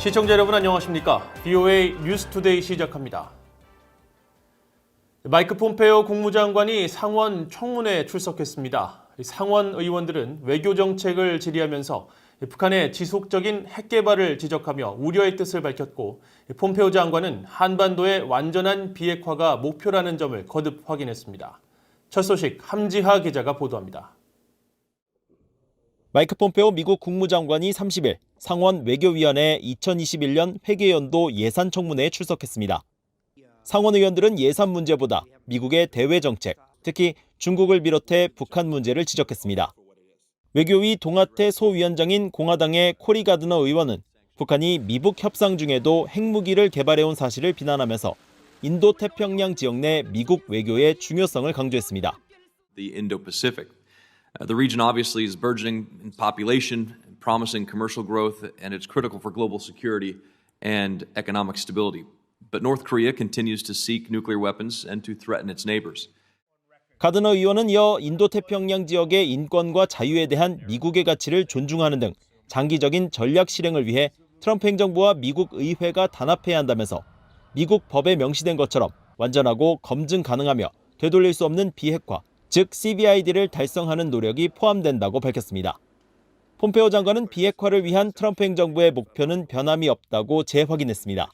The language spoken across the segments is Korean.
시청자 여러분 안녕하십니까? VOA 뉴스투데이 시작합니다. 마이크 폼페오 국무장관이 상원 청문회에 출석했습니다. 상원 의원들은 외교 정책을 질의하면서 북한의 지속적인 핵 개발을 지적하며 우려의 뜻을 밝혔고, 폼페오 장관은 한반도의 완전한 비핵화가 목표라는 점을 거듭 확인했습니다. 첫 소식 함지하 기자가 보도합니다. 마이크 폼페오 미국 국무장관이 30일 상원 외교위원회 2021년 회계연도 예산 청문회에 출석했습니다. 상원 의원들은 예산 문제보다 미국의 대외 정책, 특히 중국을 비롯해 북한 문제를 지적했습니다. 외교위 동아태 소위원장인 공화당의 코리 가드너 의원은 북한이 미북 협상 중에도 핵무기를 개발해온 사실을 비난하면서 인도태평양 지역 내 미국 외교의 중요성을 강조했습니다. The Indo-Pacific. The region obviously is burgeoning in population, promising commercial growth, and it's critical for global security and economic stability. But North Korea continues to seek nuclear weapons and to threaten its neighbors. 가드너 의원은 이어 인도태평양 지역의 인권과 자유에 대한 미국의 가치를 존중하는 등 장기적인 전략 실행을 위해 트럼프 행정부와 미국 의회가 단합해야 한다면서 미국 법에 명시된 것처럼 완전하고 검증 가능하며 되돌릴 수 없는 비핵화, 즉 CVID를 달성하는 노력이 포함된다고 밝혔습니다. 폼페오 장관은 비핵화를 위한 트럼프 행정부의 목표는 변함이 없다고 재확인했습니다.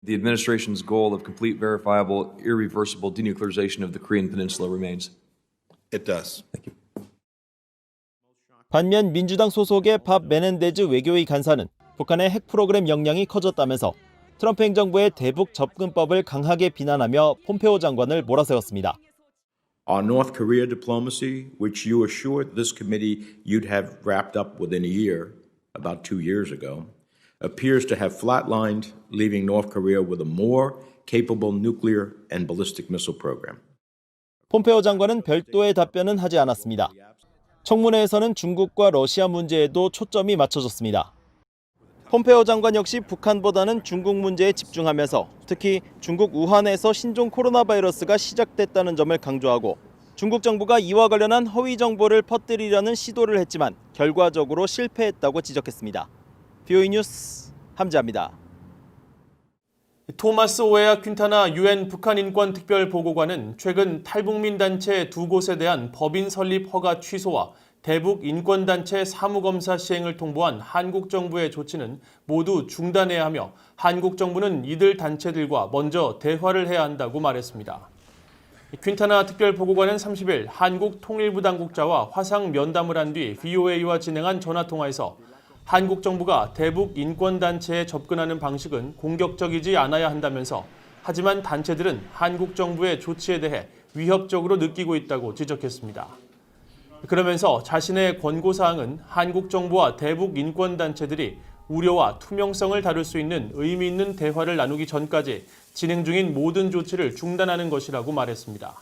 The administration's goal of complete, verifiable, irreversible denuclearization of the Korean Peninsula remains. It does. Thank you. 반면 민주당 소속의 밥 메넨데즈 외교위 간사는 북한의 핵 프로그램 역량이 커졌다면서 트럼프 행정부의 대북 접근법을 강하게 비난하며 폼페오 장관을 몰아세웠습니다. Our North Korea diplomacy, which you assured this committee you'd have wrapped up within a year, about 2 years ago, appears to have flatlined, leaving North Korea with a more capable nuclear and ballistic missile program. 폼페오 장관은 별도의 답변은 하지 않았습니다. 청문회에서는 중국과 러시아 문제에도 초점이 맞춰졌습니다. 폼페오 장관 역시 북한보다는 중국 문제에 집중하면서 특히 중국 우한에서 신종 코로나 바이러스가 시작됐다는 점을 강조하고 중국 정부가 이와 관련한 허위 정보를 퍼뜨리려는 시도를 했지만 결과적으로 실패했다고 지적했습니다. VOA 뉴스 함지하입니다. 토마스 오에아 퀸타나 유엔 북한 인권 특별 보고관은 최근 탈북민 단체 2곳에 대한 법인 설립 허가 취소와 대북 인권단체 사무검사 시행을 통보한 한국 정부의 조치는 모두 중단해야 하며 한국 정부는 이들 단체들과 먼저 대화를 해야 한다고 말했습니다. 퀸타나 특별보고관은 30일 한국 통일부 당국자와 화상 면담을 한 뒤 VOA와 진행한 전화통화에서 한국 정부가 대북 인권단체에 접근하는 방식은 공격적이지 않아야 한다면서 하지만 단체들은 한국 정부의 조치에 대해 위협적으로 느끼고 있다고 지적했습니다. 그러면서 자신의 권고사항은 한국 정부와 대북 인권단체들이 우려와 투명성을 다룰 수 있는 의미 있는 대화를 나누기 전까지 진행 중인 모든 조치를 중단하는 것이라고 말했습니다.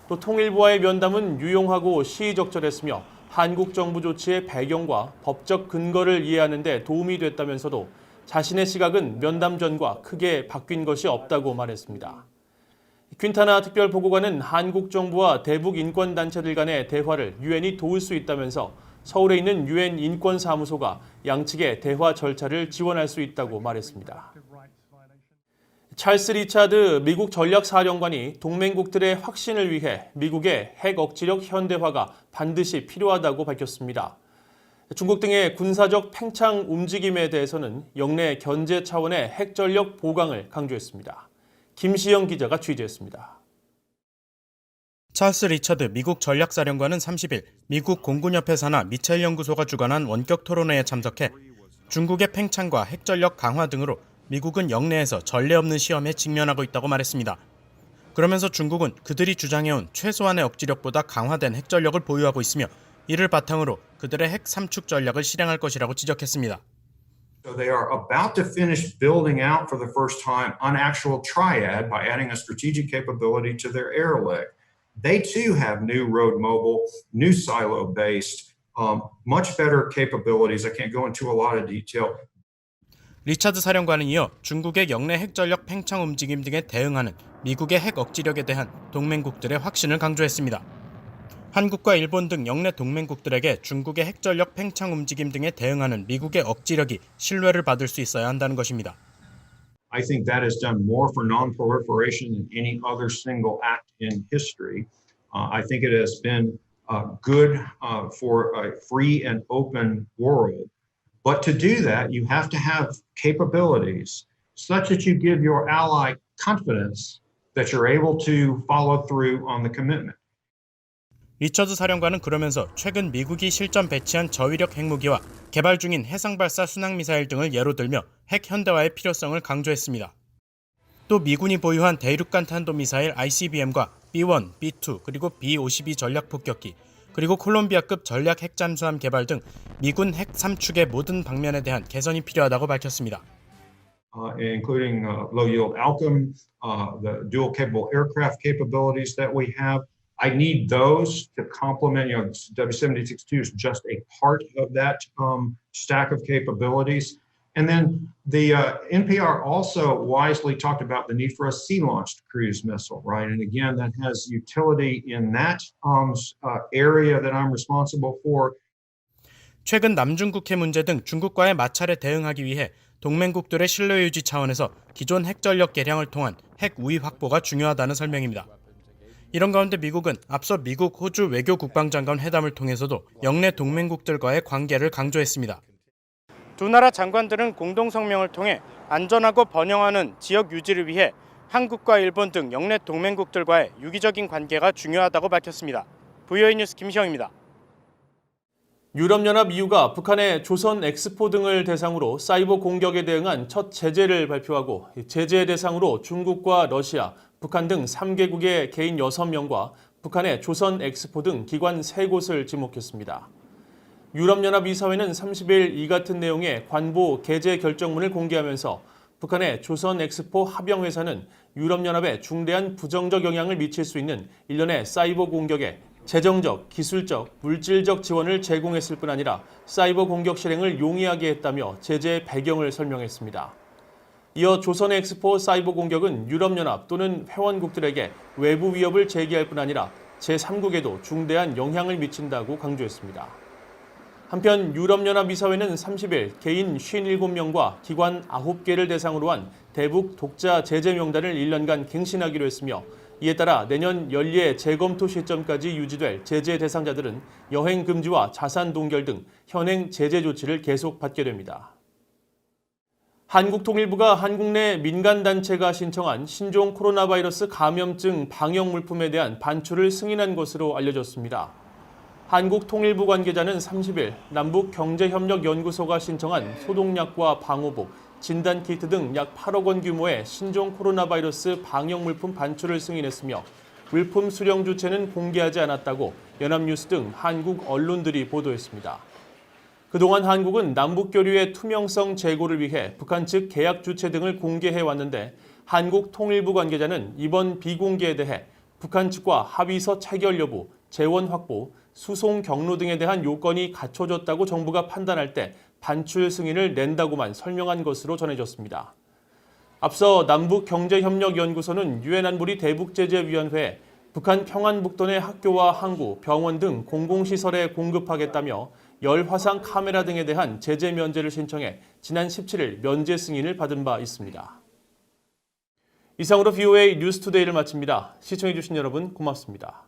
또 통일부와의 면담은 유용하고 시의적절했으며 한국 정부 조치의 배경과 법적 근거를 이해하는 데 도움이 됐다면서도 자신의 시각은 면담 전과 크게 바뀐 것이 없다고 말했습니다. 퀸타나 특별보고관은 한국 정부와 대북 인권단체들 간의 대화를 유엔이 도울 수 있다면서 서울에 있는 유엔 인권사무소가 양측의 대화 절차를 지원할 수 있다고 말했습니다. 찰스 리차드 미국 전략사령관이 동맹국들의 확신을 위해 미국의 핵 억지력 현대화가 반드시 필요하다고 밝혔습니다. 중국 등의 군사적 팽창 움직임에 대해서는 영내 견제 차원의 핵전력 보강을 강조했습니다. 김시영 기자가 취재했습니다. 찰스 리처드 미국 전략사령관은 30일 미국 공군협회 산하 미첼 연구소가 주관한 원격 토론회에 참석해 중국의 팽창과 핵전력 강화 등으로 미국은 영내에서 전례 없는 시험에 직면하고 있다고 말했습니다. 그러면서 중국은 그들이 주장해온 최소한의 억지력보다 강화된 핵전력을 보유하고 있으며 이를 바탕으로 그들의 핵 삼축 전략을 실행할 것이라고 지적했습니다. So they are about to finish building out for the first time an actual triad by adding a strategic capability to their air leg. They too have new road mobile, new silo-based, much better capabilities. I can't go into a lot of detail. 리차드 사령관은 이어 중국의 영내 핵전력 팽창 움직임 등에 대응하는 미국의 핵 억지력에 대한 동맹국들의 확신을 강조했습니다. 한국과 일본 등 영내 동맹국들에게 중국의 핵전력 팽창 움직임 등에 대응하는 미국의 억지력이 신뢰를 받을 수 있어야 한다는 것입니다. I think that has done more for non-proliferation than any other single act in history. I think it has been good for a free and open world. But to do that, you have to have capabilities such that you give your ally confidence that you're able to follow through on the commitment. 리처드 사령관은 그러면서 최근 미국이 실전 배치한 저위력 핵무기와 개발 중인 해상발사 순항미사일 등을 예로 들며 핵 현대화의 필요성을 강조했습니다. 또 미군이 보유한 대륙간 탄도미사일 ICBM과 B-1, B-2 그리고 B-52 전략폭격기 그리고 콜롬비아급 전략 핵잠수함 개발 등 미군 핵 3축의 모든 방면에 대한 개선이 필요하다고 밝혔습니다. Including low-yield Alchem, the dual-capable aircraft capabilities that we have. I need those to complement, W-76-2 is just a part of that stack of capabilities. And then the NPR also wisely talked about the need for a sea-launched cruise missile, right? And again, that has utility in that area that I'm responsible for. 최근 남중국해 문제 등 중국과의 마찰에 대응하기 위해 동맹국들의 신뢰 유지 차원에서 기존 핵전력 개량을 통한 핵 우위 확보가 중요하다는 설명입니다. 이런 가운데 미국은 앞서 미국, 호주 외교 국방장관 회담을 통해서도 영내 동맹국들과의 관계를 강조했습니다. 두 나라 장관들은 공동성명을 통해 안전하고 번영하는 지역 유지를 위해 한국과 일본 등 영내 동맹국들과의 유기적인 관계가 중요하다고 밝혔습니다. VOA 뉴스 김시영입니다. 유럽연합 EU가 북한의 조선 엑스포 등을 대상으로 사이버 공격에 대응한 첫 제재를 발표하고 제재 대상으로 중국과 러시아, 북한 등 3개국의 개인 6명과 북한의 조선 엑스포 등 기관 3곳을 지목했습니다. 유럽연합 이사회는 30일 이 같은 내용의 관보 개재 결정문을 공개하면서 북한의 조선 엑스포 합영회사는 유럽연합에 중대한 부정적 영향을 미칠 수 있는 일련의 사이버 공격에 재정적, 기술적, 물질적 지원을 제공했을 뿐 아니라 사이버 공격 실행을 용이하게 했다며 제재의 배경을 설명했습니다. 이어 조선 엑스포 사이버 공격은 유럽연합 또는 회원국들에게 외부 위협을 제기할 뿐 아니라 제3국에도 중대한 영향을 미친다고 강조했습니다. 한편 유럽연합 이사회는 30일 개인 57명과 기관 9개를 대상으로 한 대북 독자 제재 명단을 1년간 갱신하기로 했으며 이에 따라 내년 연례 재검토 시점까지 유지될 제재 대상자들은 여행 금지와 자산 동결 등 현행 제재 조치를 계속 받게 됩니다. 한국통일부가 한국 내 민간단체가 신청한 신종 코로나 바이러스 감염증 방역 물품에 대한 반출을 승인한 것으로 알려졌습니다. 한국통일부 관계자는 30일 남북경제협력연구소가 신청한 소독약과 방호복, 진단키트 등 약 8억 원 규모의 신종 코로나 바이러스 방역 물품 반출을 승인했으며 물품 수령 주체는 공개하지 않았다고 연합뉴스 등 한국 언론들이 보도했습니다. 그동안 한국은 남북교류의 투명성 제고를 위해 북한 측 계약 주체 등을 공개해왔는데 한국통일부 관계자는 이번 비공개에 대해 북한 측과 합의서 체결 여부, 재원 확보, 수송 경로 등에 대한 요건이 갖춰졌다고 정부가 판단할 때 반출 승인을 낸다고만 설명한 것으로 전해졌습니다. 앞서 남북경제협력연구소는 유엔 안보리 대북제재위원회에 북한 평안북도 내 학교와 항구, 병원 등 공공시설에 공급하겠다며 열화상 카메라 등에 대한 제재 면제를 신청해 지난 17일 면제 승인을 받은 바 있습니다. 이상으로 VOA 뉴스투데이를 마칩니다. 시청해주신 여러분 고맙습니다.